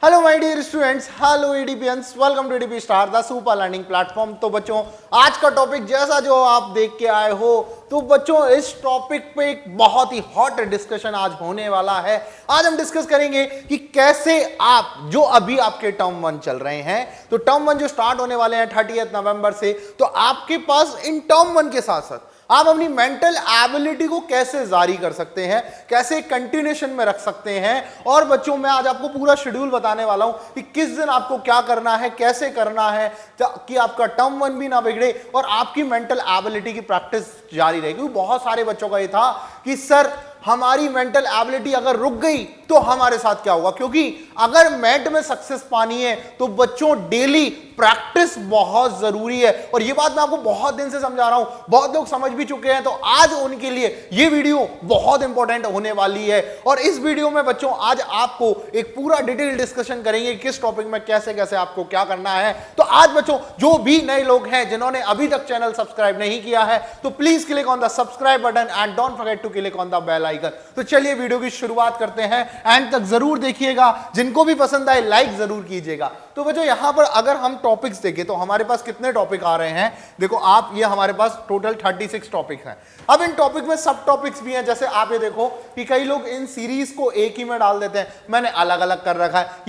Hello my dear students, hello ADPians, welcome to ADP star the super learning platform. तो बच्चों, आज का topic जैसा जो आप देख के आए हो, तो बच्चों इस टॉपिक पे एक बहुत ही हॉट डिस्कशन आज होने वाला है। आज हम डिस्कस करेंगे कि कैसे आप जो अभी आपके टर्म 1 चल रहे हैं, तो टर्म 1 जो स्टार्ट होने वाले हैं 30 नवंबर से, तो आपके पास इन टर्म 1 के साथ साथ आप अपनी मेंटल एबिलिटी को कैसे जारी कर सकते हैं, कैसे कंटिन्यूएशन में रख सकते हैं। और बच्चों, मैं आज आपको पूरा शेड्यूल बताने वाला हूं कि किस दिन आपको क्या करना है, कैसे करना है, कि आपका टर्म 1 भी ना बिगड़े और आपकी मेंटल एबिलिटी की प्रैक्टिस जारी रहे। क्योंकि बहुत सारे बच्चों का ये था कि सर हमारी मेंटल एबिलिटी अगर रुक गई तो हमारे साथ क्या होगा। क्योंकि अगर मैट में सक्सेस पानी है तो बच्चों डेली प्रैक्टिस बहुत जरूरी है। और ये बात मैं आपको बहुत दिन से समझा रहा हूं, बहुत लोग समझ भी चुके हैं, तो आज उनके लिए ये वीडियो बहुत इंपॉर्टेंट होने वाली है। और इस वीडियो में बच्चों आज आपको एक पूरा डिटेल डिस्कशन करेंगे किस टॉपिक में कैसे कैसे आपको क्या करना है। तो आज बच्चों, जो भी नए लोग हैं जिन्होंने अभी तक चैनल सब्सक्राइब नहीं किया है, तो please click on the subscribe button and don't forget to click on the bell icon. तो चलिए वीडियो की शुरुआत करते हैं, एंड तक जरूर देखिएगा, जिनको भी पसंद आए लाइक जरूर कीजिएगा। तो बच्चों, यहां पर अगर हम टॉपिक्स देखें तो हमारे पास कितने टॉपिक आ रहे हैं, देखो आप, ये हमारे पास टोटल 36 टॉपिक हैं। अब इन टॉपिक में सब टॉपिक्स भी हैं। जैसे आप ये देखो कि कई लोग इन सीरीज को एक ही में डाल देते हैं, मैंने अलग अलग कर रखा है।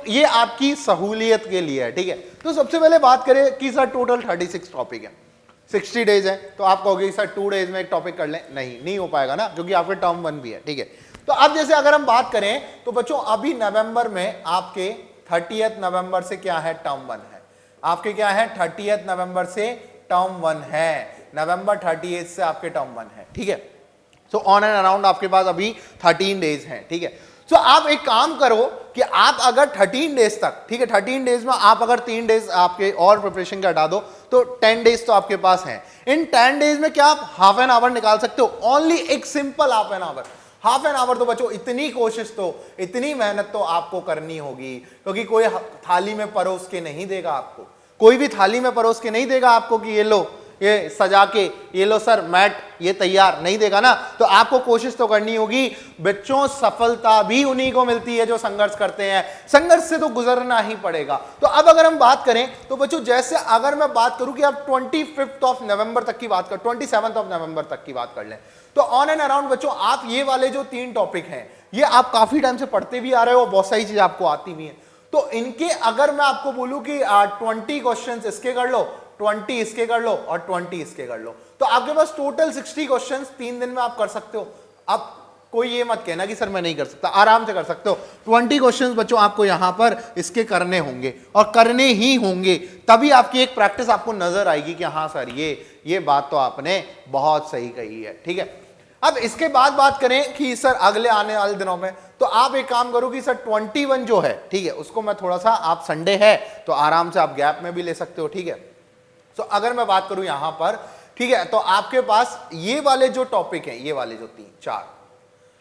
ये आपकी सहूलियत के लिए है, ठीक है। तो सबसे पहले बात करें कि सर टोटल 36 टॉपिक है, 60 डेज है, तो आप कहोगे सर 2 डेज में एक टॉपिक कर लें। नहीं हो पाएगा ना, क्योंकि आपके टर्म 1 भी है, ठीक है। तो अब जैसे अगर हम बात करें तो बच्चों, अभी नवंबर में आपके 30 नवंबर से क्या है, टर्म 1 है। आपके क्या है, 30 नवंबर से टर्म 1 है, नवंबर 30 से आपके टर्म 1 है, ठीक है। सो ऑन एंड अराउंड आपके पास अभी 13 डेज हैं, ठीक है। तो आप एक काम करो कि आप अगर 13 डेज तक, ठीक है, 13 डेज में आप अगर 3 डेज आपके और प्रिपरेशन का हटा दो तो 10 डेज तो आपके पास हैं। इन 10 डेज में क्या आप हाफ एन आवर निकाल सकते हो, ओनली एक simple half an hour. Half an hour तो बच्चों, इतनी कोशिश तो, इतनी मेहनत तो आपको करनी होगी, क्योंकि कोई थाली में परोस के नहीं देगा आपको, कोई भी थाली में परोस के नहीं देगा आपको कि ये लो, ये सजा के, ये लो सर मैट, ये तैयार, नहीं देगा ना। तो आपको कोशिश तो करनी होगी। बच्चों, सफलता भी उन्हीं को मिलती है जो संघर्ष करते हैं, संघर्ष से तो गुजरना ही पड़ेगा। तो अब अगर हम बात करें तो बच्चों, जैसे अगर मैं बात करूं कि आप 25 नवंबर तक की बात कर, 27 नवंबर तक की बात कर लें, तो ऑन एंड अराउंड बच्चों आप ये वाले जो 3 टॉपिक हैं, ये आप काफी टाइम से पढ़ते भी आ रहे हो, बहुत सारी चीज आपको आती भी है। तो इनके अगर मैं आपको बोलूं कि 20 क्वेश्चंस इसके कर लो, 20 इसके कर लो और 20 इसके कर लो, तो आपके पास टोटल 60 क्वेश्चंस 3 दिन में आप कर सकते हो। अब कोई ये मत कहना कि सर मैं नहीं कर सकता, आराम से कर सकते हो। 20 क्वेश्चंस बच्चों आपको यहां पर इसके करने होंगे और करने ही होंगे, तभी आपकी एक प्रैक्टिस आपको नजर आएगी कि हाँ सर ये बात तो आपने बहुत सही कही है, ठीक है। अब इसके बाद बात करें कि सर अगले आने वाले दिनों में, तो आप एक काम करो कि सर 21 जो है, ठीक है, उसको मैं थोड़ा सा, आप संडे है तो आराम से आप गैप में भी ले सकते हो, ठीक है। तो अगर मैं बात करूं यहां पर, ठीक है, तो आपके पास ये वाले जो टॉपिक हैं, ये वाले जो 4,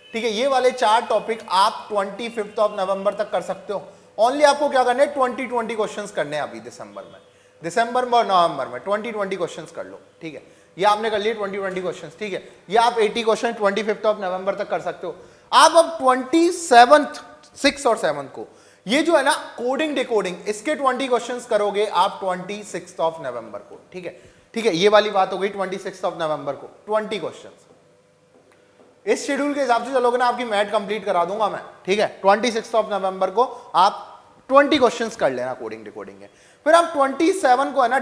ठीक है, ये वाले 4 टॉपिक आप 25 नवंबर तक कर सकते हो। ओनली आपको क्या करना है, 20 क्वेश्चंस करने हैं अभी दिसंबर में और नवंबर में 20 क्वेश्चंस कर लो, ठीक है। ये आपने कर लिए 20 क्वेश्चंस, ठीक है। ये आप 80 क्वेश्चन 25 नवंबर तक कर सकते हो। आप अब 27th, 6 और 7 को, ये जो है ना कोडिंग डिकोडिंग, इसके 20 क्वेश्चंस करोगे आप 26 नवंबर को, ठीक है, ठीक है। ये वाली बात हो गई 26 नवंबर को 20 क्वेश्चंस। इस शेड्यूल के हिसाब से चलोगे ना, आपकी मैथ कंप्लीट करा दूंगा मैं, ठीक है। 26 नवंबर को आप 20 क्वेश्चंस कर लेना कोडिंग डिकोडिंग के। फिर आप 27 को है ना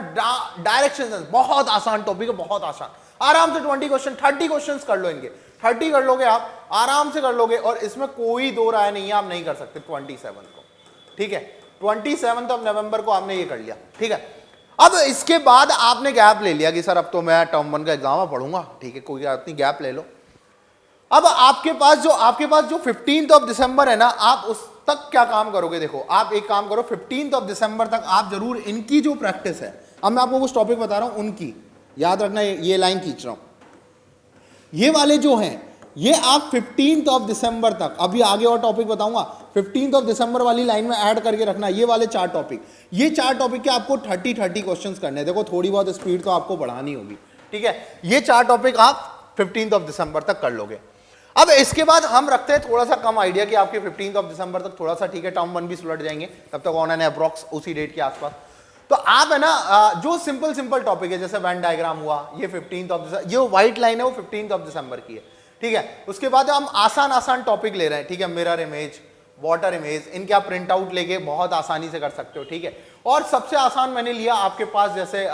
डायरेक्शन, बहुत आसान टॉपिक है, बहुत आसान, आराम से 20 क्वेश्चन, 30 क्वेश्चंस कर लो इनके, 30 कर लोगे आप, आराम से कर लोगे, और इसमें कोई दो राय नहीं है, आप नहीं कर सकते 27 को, ठीक है। 27 नवंबर को आपने ये कर लिया, ठीक है। अब इसके बाद आपने गैप ले लिया कि सर अब तो मैं टर्म 1 का एग्जाम में पढ़ूंगा, ठीक है, कोई बात नहीं, गैप ले लो। अब आपके पास जो 15 दिसंबर है ना, आप उस तक क्या काम करोगे, देखो आप एक काम करो, 15 दिसंबर तक आप जरूर इनकी जो प्रैक्टिस है, अब मैं आपको कुछ टॉपिक बता रहा हूं, उनकी याद रखना, ये लाइन खींच रहा हूं, ये वाले जो हैं, ये आप 15 दिसंबर तक, अभी आगे और टॉपिक बताऊंगा, 15 दिसंबर वाली लाइन में ऐड करके रखना, ये वाले 4 टॉपिक, ये 4 टॉपिक के आपको 30 क्वेश्चंस करने हैं। देखो थोड़ी बहुत स्पीड तो आपको बढ़ानी होगी, ठीक है। ये 4 टॉपिक आप 15 दिसंबर तक कर लोगे। अब इसके बाद हम रखते हैं थोड़ा सा कम आइडिया कि आपके 15 दिसंबर तक थोड़ा सा ठीक है, टर्म 1 भी सुलट जाएंगे, तब तक ऑन एन अप्रॉक्स उसी डेट के आसपास। तो आप है ना जो सिंपल टॉपिक है जैसे वेन डायग्राम हुआ, ये 15 दिसंबर, ये व्हाइट लाइन है वो 15 दिसंबर की है, ठीक है। उसके बाद हम आसान टॉपिक ले रहे हैं, ठीक है, मिरर इमेज, वाटर इमेज, इनके आप प्रिंट आउट लेके बहुत आसानी से कर सकते हो, ठीक है। और सबसे आसान मैंने लिया आपके पास जैसे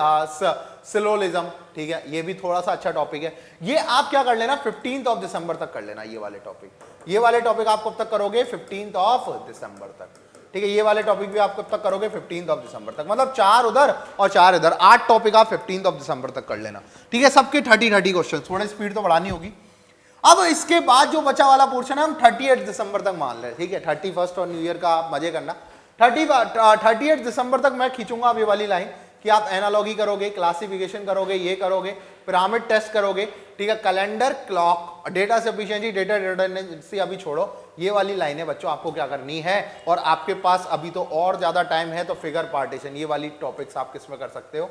सिलोलिज्म, ठीक है, ये भी थोड़ा सा अच्छा टॉपिक है। ये आप क्या कर लेना 15 दिसंबर तक कर लेना, ये वाले टॉपिक आप कब तक करोगे 15 दिसंबर तक, ठीक है। ये वाले टॉपिक भी आप कब तक करोगे 15 दिसंबर तक, मतलब 4 उधर और 4 इधर, 8 टॉपिक आप 15 दिसंबर तक कर लेना, ठीक है। सबके 30 क्वेश्चन, थोड़ी स्पीड तो बढ़ानी होगी। अब इसके बाद जो बचा वाला पोर्शन है हम 38 दिसंबर तक मान रहे हैं, ठीक है। 31 और न्यू ईयर का आप मजे करना। 38 दिसंबर तक मैं खींचूंगा अब ये वाली लाइन कि आप एनालॉगी करोगे, क्लासिफिकेशन करोगे, ये करोगे, पिरामिड टेस्ट करोगे, ठीक है, calendar, clock, data sufficiency, data redundancy अभी छोड़ो, ये वाली लाइनें बच्चों आपको क्या करनी है। और आपके पास अभी तो और ज्यादा टाइम है, तो फिगर पार्टीशन, ये वाली टॉपिक्स आप किसमें कर सकते हो,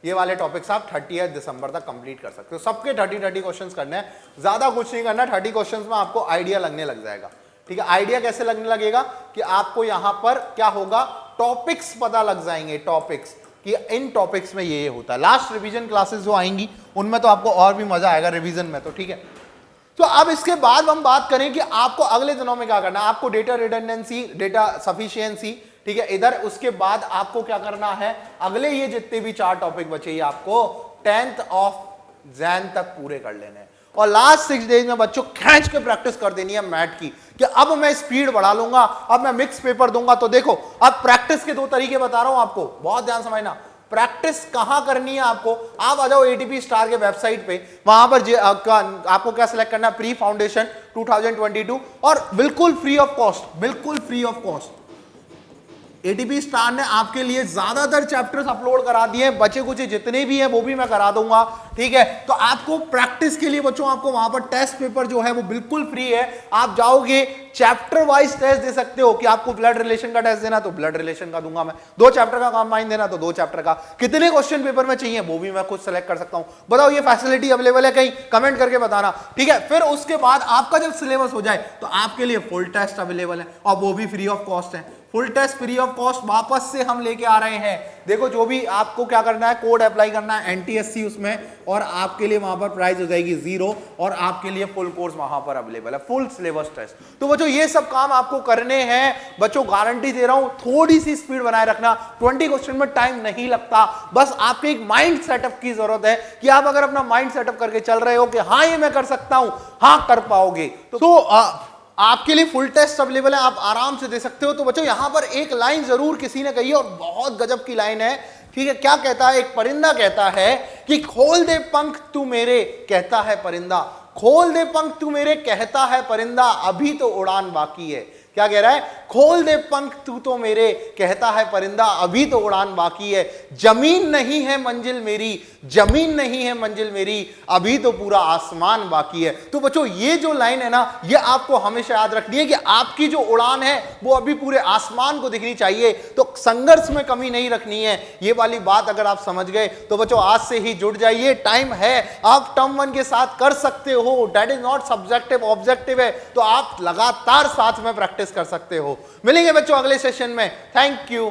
ये वाले टॉपिक्स आप 30 दिसंबर तक कंप्लीट कर सकते हो। सबके 30 क्वेश्चंस करने हैं, ज्यादा कुछ नहीं करना। 30 क्वेश्चंस में आपको आइडिया लगने लग जाएगा, ठीक है। आइडिया कैसे लगने लगेगा कि आपको यहां पर क्या होगा, टॉपिक्स पता लग जाएंगे, टॉपिक्स कि इन टॉपिक्स में ये होता है। लास्ट रिवीजन क्लासेस जो आएंगी उनमें तो आपको और भी मजा आएगा रिवीजन में, तो ठीक है। तो अब इसके बाद हम बात करें कि आपको अगले दिनों में क्या करना है। आपको डेटा रिडंडेंसी, डेटा सफिशिएंसी, ठीक है, इधर। उसके बाद आपको क्या करना है, अगले ये जितने भी 4 टॉपिक बचे ये आपको 10 जैन तक पूरे कर लेने हैं। और लास्ट 6 डेज में बच्चों खींच के प्रैक्टिस कर देनी है मैथ की, कि अब मैं स्पीड बढ़ा लूंगा, अब मैं मिक्स पेपर दूंगा। तो देखो अब प्रैक्टिस के 2 तरीके बता रहा हूं आपको, बहुत ध्यान समझना। प्रैक्टिस कहां करनी है आपको, आप आ जाओ एटीपी स्टार के वेबसाइट पे, वहां पर आपको क्या सिलेक्ट करना है, प्री फाउंडेशन 2022, और बिल्कुल free of cost ATP star ने आपके लिए ज्यादातर चैप्टर्स अपलोड करा दिए हैं, बचे कुछ जितने भी हैं वो भी मैं करा दूंगा, ठीक है। तो आपको प्रैक्टिस के लिए बच्चों आपको वहां पर टेस्ट पेपर जो है वो बिल्कुल फ्री है। आप जाओगे चैप्टर वाइज टेस्ट दे सकते हो, कि आपको ब्लड रिलेशन का टेस्ट देना तो ब्लड रिलेशन का दूंगा मैं, 2 चैप्टर का कंबाइन देना तो 2 चैप्टर का, कितने क्वेश्चन पेपर में चाहिए वो भी मैं खुद सेलेक्ट कर सकता हूं। बताओ ये फैसिलिटी अवेलेबल है कहीं, कमेंट करके बताना, ठीक है। फिर उसके बाद आपका जब सिलेबस हो जाए तो आपके लिए फुल टेस्ट अवेलेबल है, और वो भी फ्री ऑफ कॉस्ट है। Full test free of cost वापस से हम लेके आ रहे हैं। देखो जो भी आपको क्या करना है, कोड अप्लाई करना है एनटीएससी उसमें, और आपके लिए वहां पर प्राइस हो जाएगी 0, और आपके लिए फुल कोर्स वहां पर अवेलेबल है, फुल सिलेबस टेस्ट। तो बच्चों ये सब काम आपको करने हैं बच्चों, गारंटी दे रहा हूं। थोड़ी सी स्पीड बनाए रखना, 20 क्वेश्चन में टाइम नहीं लगता, बस आपके एक माइंड सेटअप की जरूरत है, कि आप अगर अपना माइंड सेटअप करके चल रहे हो कि हाँ ये मैं कर सकता हूं, हाँ कर पाओगे। तो आपके लिए फुल टेस्ट अवेलेबल है, आप आराम से दे सकते हो। तो बच्चों यहां पर एक लाइन जरूर किसी ने कही है, और बहुत गजब की लाइन है, ठीक है। क्या कहता है, एक परिंदा कहता है कि खोल दे पंख तू मेरे, कहता है परिंदा, खोल दे पंख तू मेरे, कहता है परिंदा, अभी तो उड़ान बाकी है। क्या कह रहा है, खोल दे पंख तू तो मेरे, कहता है परिंदा, अभी तो उड़ान बाकी है। जमीन नहीं है मंजिल मेरी, जमीन नहीं है मंजिल मेरी, अभी तो पूरा आसमान बाकी है। तो बच्चों ये जो लाइन है ना, ये आपको हमेशा याद रखनी है कि आपकी जो उड़ान है वो अभी पूरे आसमान को दिखनी चाहिए, तो संघर्ष में कमी नहीं रखनी है। ये वाली बात अगर आप समझ गए तो बच्चों आज से ही जुड़ जाइए, टाइम है, आप टर्म 1 के साथ कर सकते हो। That is not subjective, objective है, तो आप लगातार साथ में प्रैक्टिस कर सकते हो। मिलेंगे बच्चों अगले सेशन में, थैंक यू।